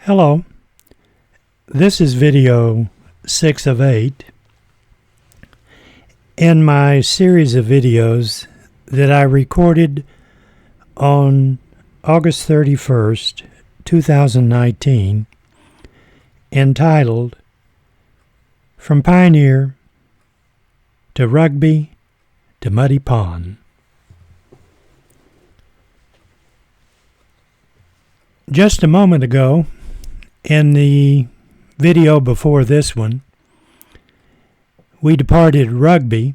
Hello, this is video 6 of 8 in my series of videos that I recorded on August 31st, 2019, entitled From Pioneer to Rugby to Muddy Pond. Just a moment ago, in the video before this one, we departed Rugby,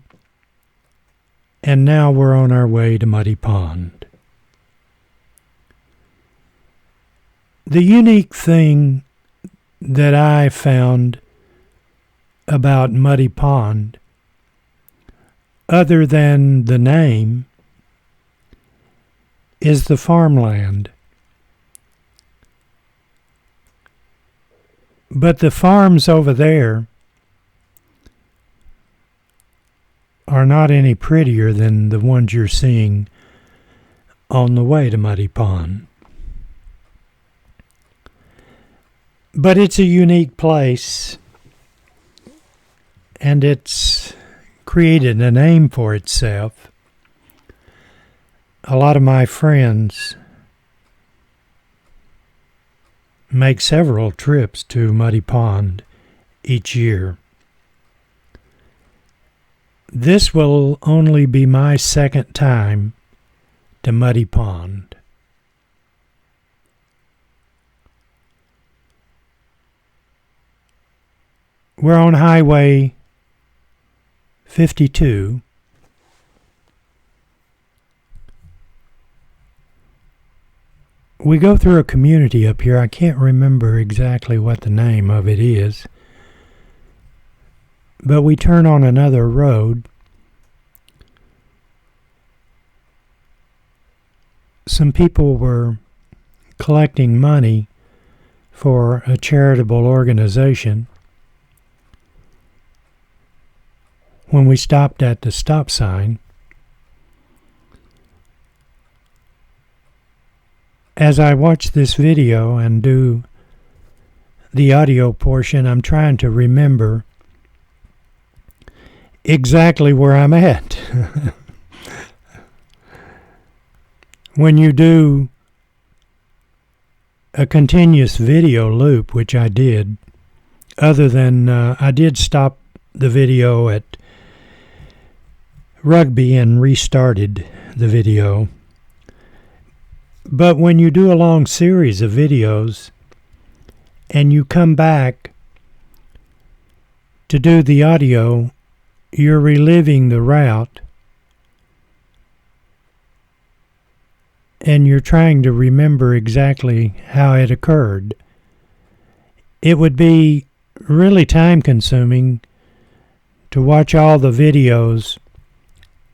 and now we're on our way to Muddy Pond. The unique thing that I found about Muddy Pond, other than the name, is the farmland. But the farms over there are not any prettier than the ones you're seeing on the way to Muddy Pond. But it's a unique place, and it's created a name for itself. A lot of my friends make several trips to Muddy Pond each year. This will only be my second time to Muddy Pond. We're on Highway 52. We go through a community up here. I can't remember exactly what the name of it is. But we turn on another road. Some people were collecting money for a charitable organization when we stopped at the stop sign. As I watch this video and do the audio portion, I'm trying to remember exactly where I'm at. When you do a continuous video loop, which I did, other than I did stop the video at Rugby and restarted the video. But when you do a long series of videos and you come back to do the audio, you're reliving the route and you're trying to remember exactly how it occurred. It would be really time-consuming to watch all the videos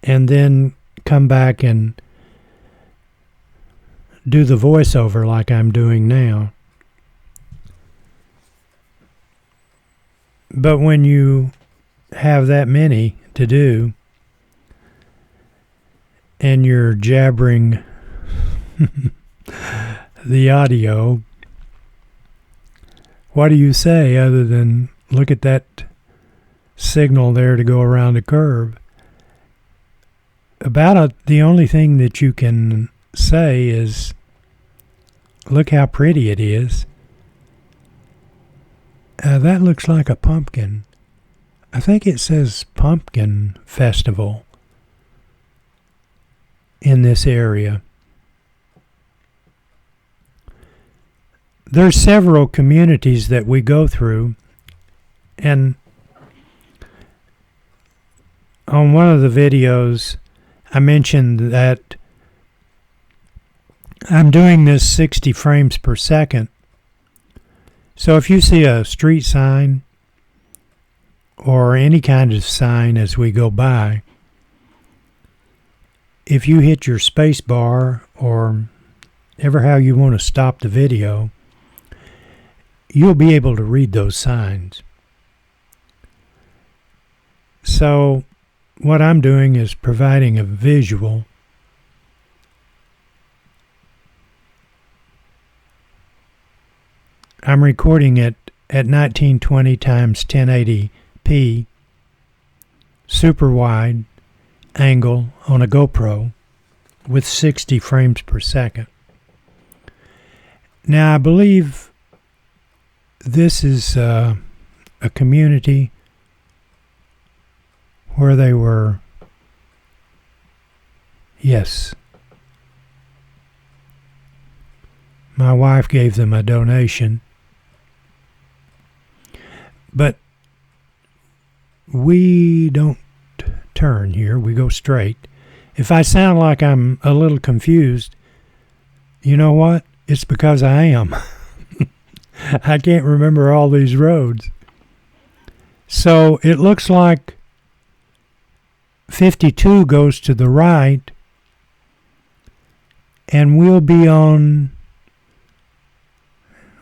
and then come back and do the voiceover like I'm doing now. But when you have that many to do and you're jabbering the audio, what do you say other than look at that signal there to go around a curve? The only thing that you can say is, look how pretty it is. That looks like a pumpkin. I think it says Pumpkin Festival in this area. There's several communities that we go through, and on one of the videos I mentioned that I'm doing this 60 frames per second. So if you see a street sign or any kind of sign as we go by, if you hit your space bar or ever how you want to stop the video, you'll be able to read those signs. So what I'm doing is providing a visual I'm recording it at 1920 times 1080p, super wide angle on a GoPro with 60 frames per second. Now, I believe this is a community where they were, yes, my wife gave them a donation, but we don't turn here, we go straight. If I sound like I'm a little confused, you know what? It's because I am. I can't remember all these roads. So it looks like 52 goes to the right, and we'll be on,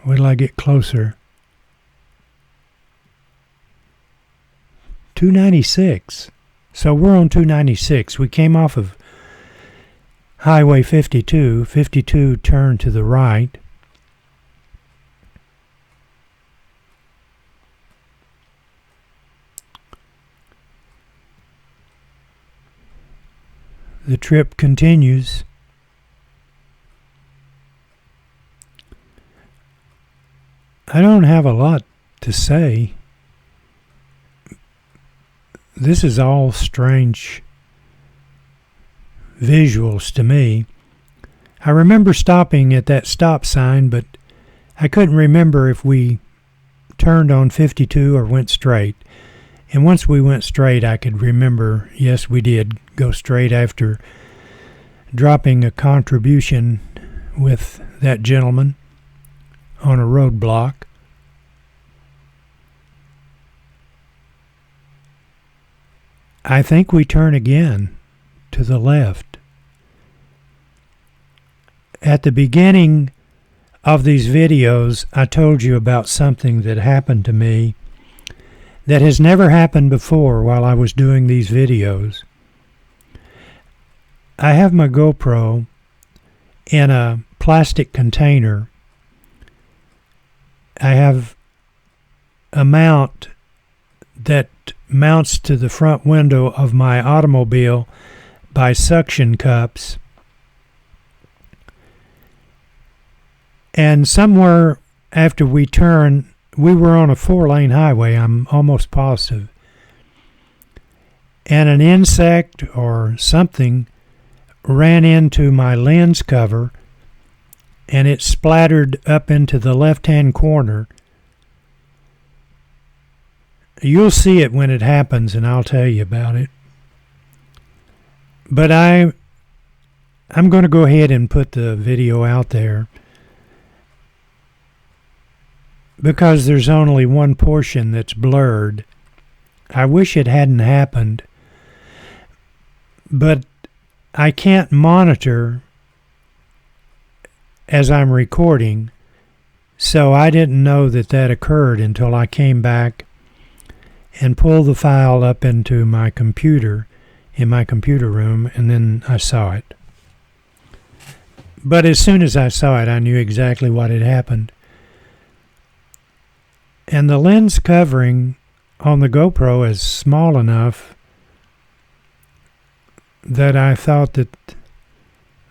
wait till I get closer, 296. So we're on 296. We came off of Highway 52. 52 turned to the right. The trip continues. I don't have a lot to say. This is all strange visuals to me. I remember stopping at that stop sign, but I couldn't remember if we turned on 52 or went straight. And once we went straight, I could remember, yes, we did go straight after dropping a contribution with that gentleman on a roadblock. I think we turn again to the left. At the beginning of these videos, I told you about something that happened to me that has never happened before while I was doing these videos. I have my GoPro in a plastic container. I have a mount that mounts to the front window of my automobile by suction cups. And somewhere after we turned, we were on a 4-lane highway, I'm almost positive. And an insect or something ran into my lens cover, and it splattered up into the left-hand corner. You'll see it when it happens, and I'll tell you about it. But I'm going to go ahead and put the video out there because there's only one portion that's blurred. I wish it hadn't happened, but I can't monitor as I'm recording, so I didn't know that that occurred until I came back and pulled the file up into my computer, in my computer room, and then I saw it. But as soon as I saw it, I knew exactly what had happened. And the lens covering on the GoPro is small enough that I thought that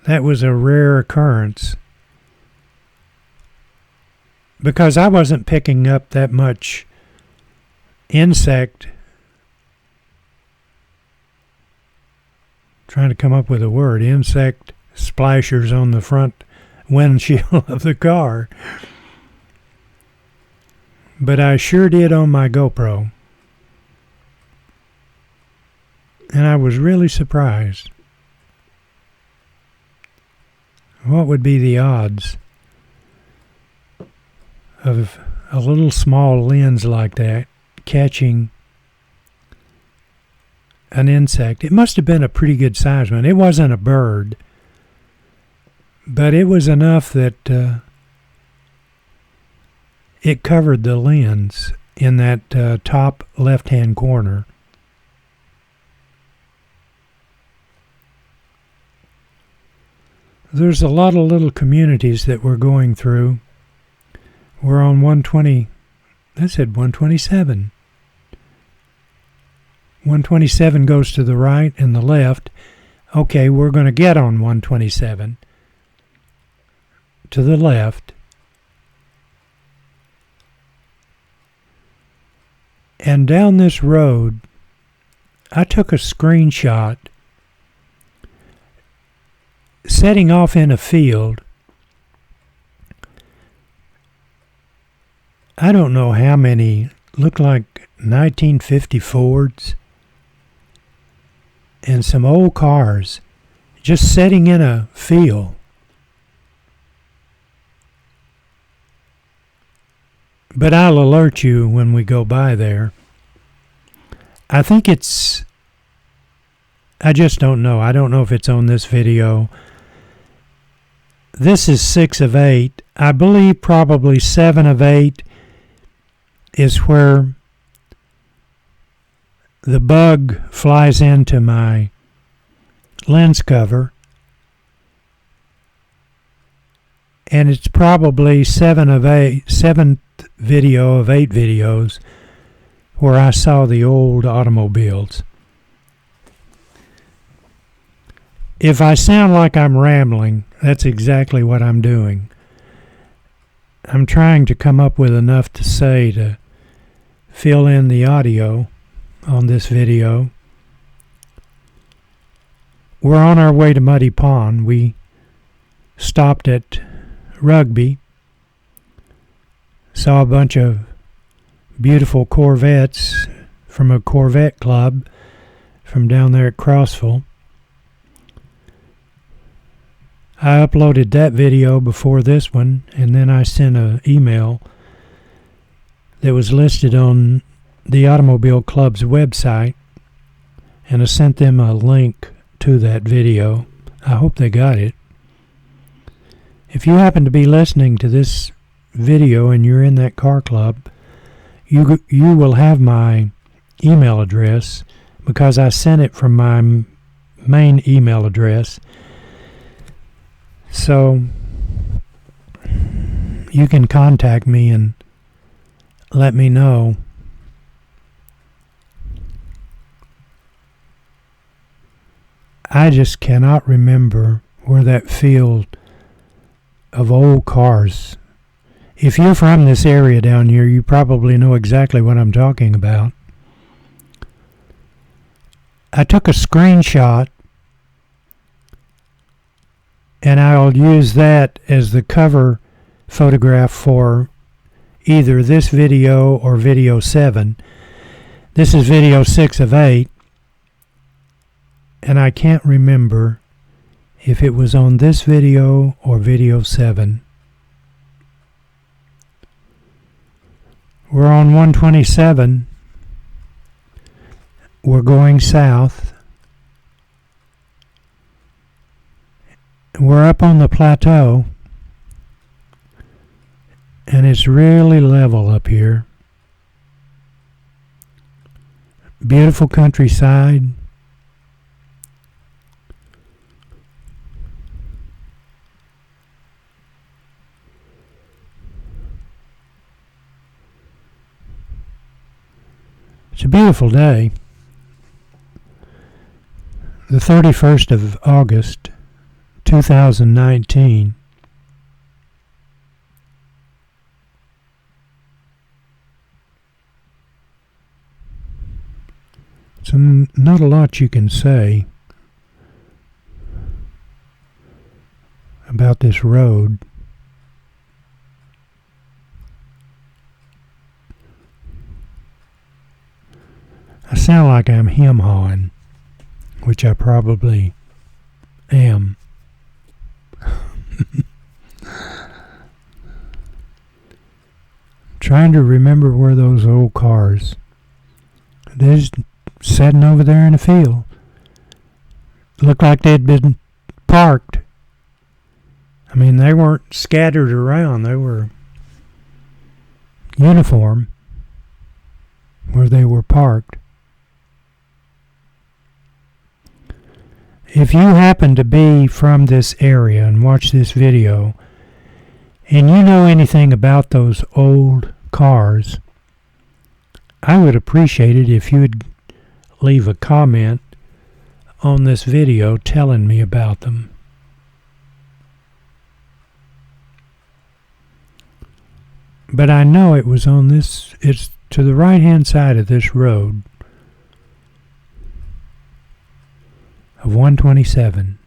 that was a rare occurrence, because I wasn't picking up that much insect, trying to come up with a word, insect splashers on the front windshield of the car. But I sure did on my GoPro. And I was really surprised. What would be the odds of a little small lens like that catching an insect? It must have been a pretty good sized one. It wasn't a bird, but it was enough that it covered the lens in that top left-hand corner. There's a lot of little communities that we're going through We're on 120. That said 127. 127 goes to the right and the left. Okay, we're going to get on 127 to the left. And down this road, I took a screenshot setting off in a field. I don't know how many, looked like 1950 Fords and some old cars just sitting in a field. But I'll alert you when we go by there. I think it's, I just don't know. I don't know if it's on this video. This is 6 of 8. I believe probably 7 of 8 is where the bug flies into my lens cover. And it's probably 7th video of 8 videos where I saw the old automobiles. If I sound like I'm rambling, that's exactly what I'm doing. I'm trying to come up with enough to say to fill in the audio on this video. We're on our way to Muddy Pond. We stopped at Rugby, saw a bunch of beautiful Corvettes from a Corvette club from down there at Crossville. I uploaded that video before this one, and then I sent an email that was listed on the Automobile Club's website, and I sent them a link to that video. I hope they got it. If you happen to be listening to this video and you're in that car club, you will have my email address because I sent it from my main email address. So you can contact me and let me know. I just cannot remember where that field of old cars. If you're from this area down here, you probably know exactly what I'm talking about. I took a screenshot, and I'll use that as the cover photograph for either this video or video 7. This is video 6 of 8, and I can't remember if it was on this video or video 7. We're on 127. We're going south. We're up on the plateau, and it's really level up here. Beautiful countryside. It's a beautiful day. The 31st of August, 2019. So not a lot you can say about this road. I sound like I'm hem-hawing, which I probably am. Trying to remember where those old cars. They're just sitting over there in a field. Looked like they'd been parked. I mean, they weren't scattered around. They were uniform where they were parked. If you happen to be from this area and watch this video, and you know anything about those old cars, I would appreciate it if you would leave a comment on this video telling me about them. But I know it was on this, it's to the right hand side of this road of 127.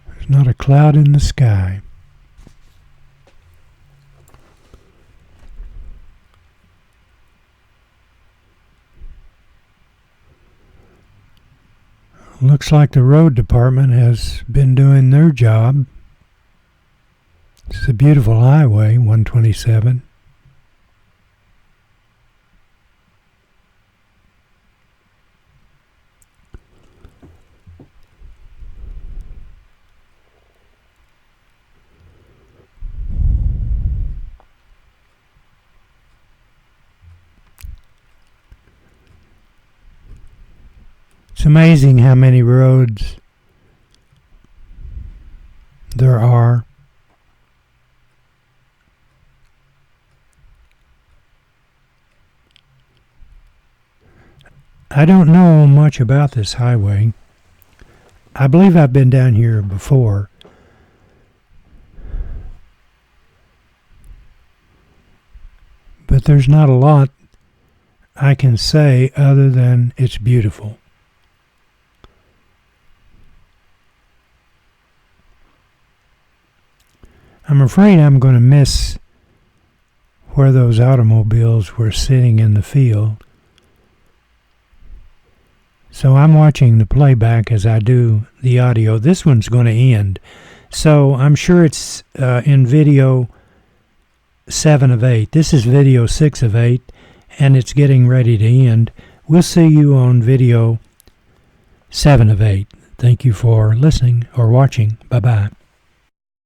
There's not a cloud in the sky. Looks like the road department has been doing their job. It's a beautiful highway, 127. It's amazing how many roads there are. I don't know much about this highway. I believe I've been down here before. But there's not a lot I can say other than it's beautiful. I'm afraid I'm going to miss where those automobiles were sitting in the field. So I'm watching the playback as I do the audio. This one's going to end. So I'm sure it's in video 7 of 8. This is video 6 of 8, and it's getting ready to end. We'll see you on video 7 of 8. Thank you for listening or watching. Bye-bye.